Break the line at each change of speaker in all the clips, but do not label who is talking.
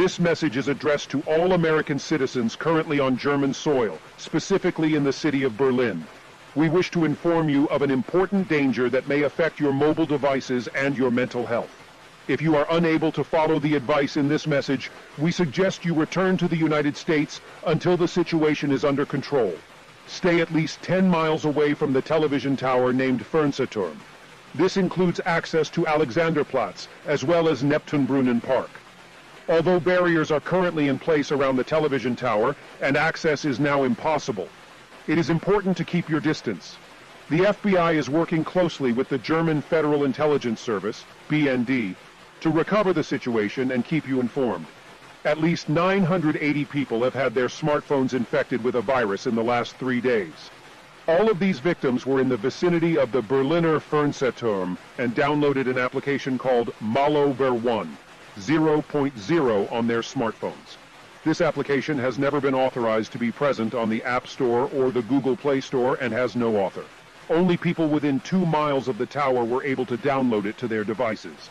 This message is addressed to all American citizens currently on German soil, specifically in the city of Berlin. We wish to inform you of an important danger that may affect your mobile devices and your mental health. If you are unable to follow the advice in this message, we suggest you return to the United States until the situation is under control. Stay at least 10 miles away from the television tower named Fernsehturm. This includes access to Alexanderplatz, as well as Neptunbrunnen Park. Although barriers are currently in place around the television tower, and access is now impossible, it is important to keep your distance. The FBI is working closely with the German Federal Intelligence Service, BND, to recover the situation and keep you informed. At least 980 people have had their smartphones infected with a virus in the last 3 days. All of these victims were in the vicinity of the Berliner Fernsehturm and downloaded an application called MalO Ver1 0.0 on their smartphones. This application has never been authorized to be present on the App Store or the Google Play Store and has no author. Only people within 2 miles of the tower were able to download it to their devices.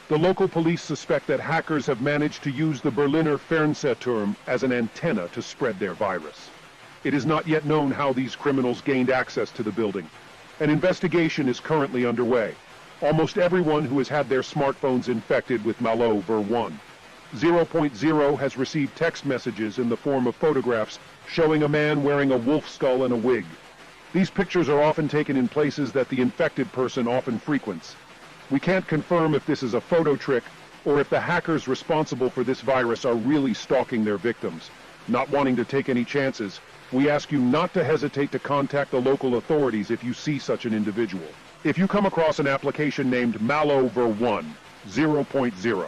The local police suspect that hackers have managed to use the Berliner Fernsehturm as an antenna to spread their virus. It is not yet known how these criminals gained access to the building. An investigation is currently underway. Almost everyone who has had their smartphones infected with MalO Ver1 0.0 has received text messages in the form of photographs showing a man wearing a wolf skull and a wig. These pictures are often taken in places that the infected person often frequents. We can't confirm if this is a photo trick or if the hackers responsible for this virus are really stalking their victims. Not wanting to take any chances, we ask you not to hesitate to contact the local authorities if you see such an individual. If you come across an application named MalO Ver1 0.0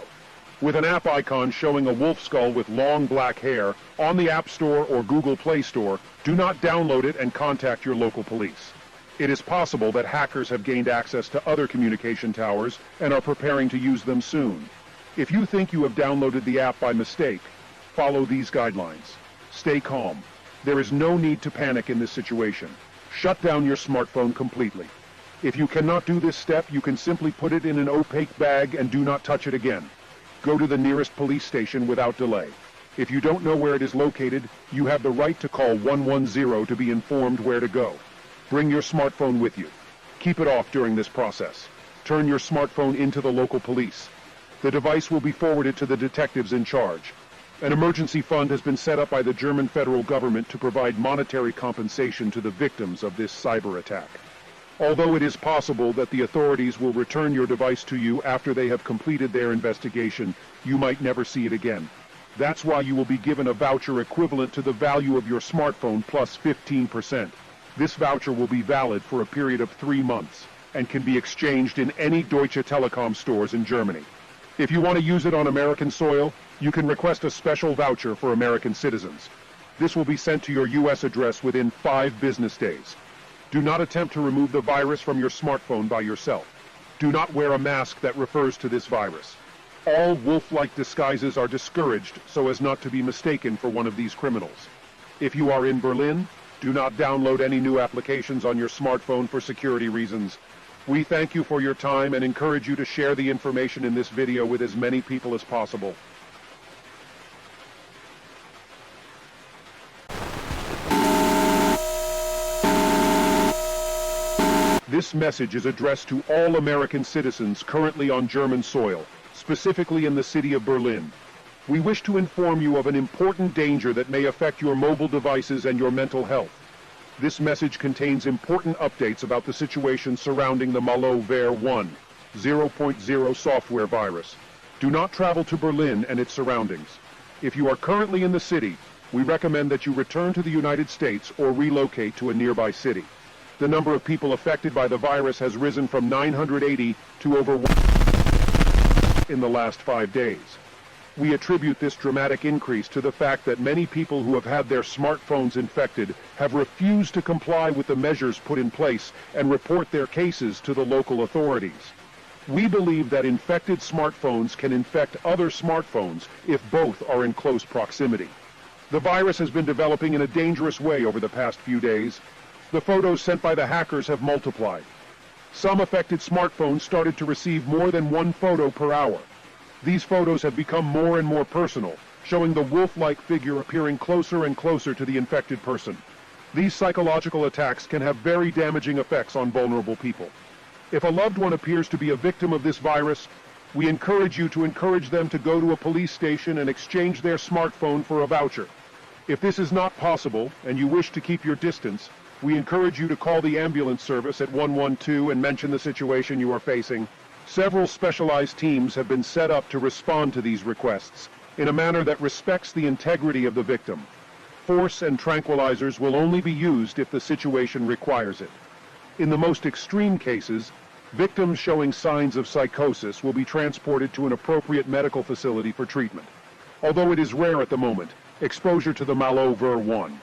with an app icon showing a wolf skull with long black hair on the App Store or Google Play Store, do not download it and contact your local police. It is possible that hackers have gained access to other communication towers and are preparing to use them soon. If you think you have downloaded the app by mistake, follow these guidelines. Stay calm. There is no need to panic in this situation. Shut down your smartphone completely. If you cannot do this step, you can simply put it in an opaque bag and do not touch it again. Go to the nearest police station without delay. If you don't know where it is located, you have the right to call 110 to be informed where to go. Bring your smartphone with you. Keep it off during this process. Turn your smartphone into the local police. The device will be forwarded to the detectives in charge. An emergency fund has been set up by the German federal government to provide monetary compensation to the victims of this cyber attack. Although it is possible that the authorities will return your device to you after they have completed their investigation, you might never see it again. That's why you will be given a voucher equivalent to the value of your smartphone plus 15%. This voucher will be valid for a period of 3 months and can be exchanged in any Deutsche Telekom stores in Germany. If you want to use it on American soil, you can request a special voucher for American citizens. This will be sent to your U.S. address within 5 business days. Do not attempt to remove the virus from your smartphone by yourself. Do not wear a mask that refers to this virus. All wolf-like disguises are discouraged so as not to be mistaken for one of these criminals. If you are in Berlin, do not download any new applications on your smartphone for security reasons. We thank you for your time and encourage you to share the information in this video with as many people as possible. This message is addressed to all American citizens currently on German soil, specifically in the city of Berlin. We wish to inform you of an important danger that may affect your mobile devices and your mental health. This message contains important updates about the situation surrounding the MalO Ver1 0.0 software virus. Do not travel to Berlin and its surroundings. If you are currently in the city, we recommend that you return to the United States or relocate to a nearby city. The number of people affected by the virus has risen from 980 to over 1 in the last 5 days. We attribute this dramatic increase to the fact that many people who have had their smartphones infected have refused to comply with the measures put in place and report their cases to the local authorities. We believe that infected smartphones can infect other smartphones if both are in close proximity. The virus has been developing in a dangerous way over the past few days. The photos sent by the hackers have multiplied. Some affected smartphones started to receive more than 1 photo per hour. These photos have become more and more personal, showing the wolf-like figure appearing closer and closer to the infected person. These psychological attacks can have very damaging effects on vulnerable people. If a loved one appears to be a victim of this virus, we encourage you to encourage them to go to a police station and exchange their smartphone for a voucher. If this is not possible, and you wish to keep your distance, we encourage you to call the ambulance service at 112 and mention the situation you are facing. Several specialized teams have been set up to respond to these requests in a manner that respects the integrity of the victim. Force and tranquilizers will only be used if the situation requires it. In the most extreme cases, victims showing signs of psychosis will be transported to an appropriate medical facility for treatment. Although it is rare at the moment, exposure to the MalO Ver1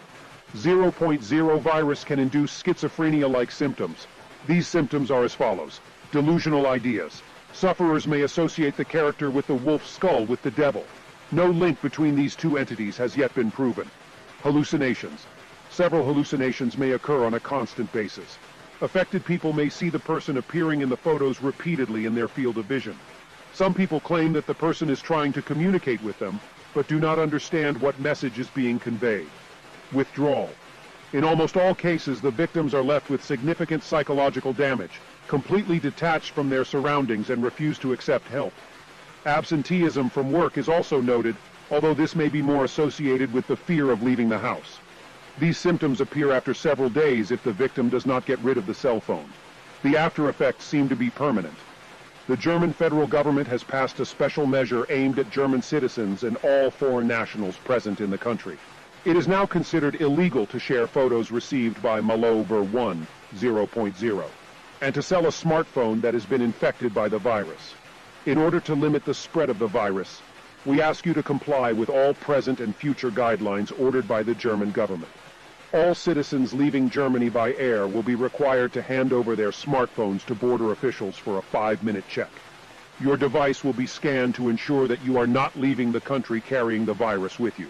0.0 virus can induce schizophrenia-like symptoms. These symptoms are as follows: delusional ideas. Sufferers may associate the character with the wolf skull with the devil. No link between these two entities has yet been proven. Hallucinations. Several hallucinations may occur on a constant basis. Affected people may see the person appearing in the photos repeatedly in their field of vision. Some people claim that the person is trying to communicate with them, but do not understand what message is being conveyed. Withdrawal. In almost all cases, the victims are left with significant psychological damage, completely detached from their surroundings and refuse to accept help. Absenteeism from work is also noted, although this may be more associated with the fear of leaving the house. These symptoms appear after several days if the victim does not get rid of the cell phone. The after effects seem to be permanent. The German federal government has passed a special measure aimed at German citizens and all foreign nationals present in the country. It is now considered illegal to share photos received by MalO Ver1 0.0 and to sell a smartphone that has been infected by the virus. In order to limit the spread of the virus, we ask you to comply with all present and future guidelines ordered by the German government. All citizens leaving Germany by air will be required to hand over their smartphones to border officials for a 5-minute check. Your device will be scanned to ensure that you are not leaving the country carrying the virus with you.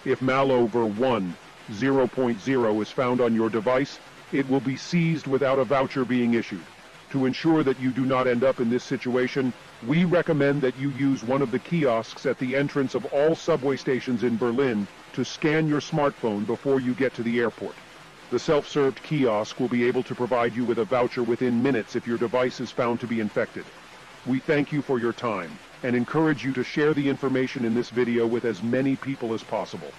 If MalO Ver1 0.0 is found on your device, it will be seized without a voucher being issued. To ensure that you do not end up in this situation, we recommend that you use one of the kiosks at the entrance of all subway stations in Berlin to scan your smartphone before you get to the airport. The self-served kiosk will be able to provide you with a voucher within minutes if your device is found to be infected. We thank you for your time and encourage you to share the information in this video with as many people as possible.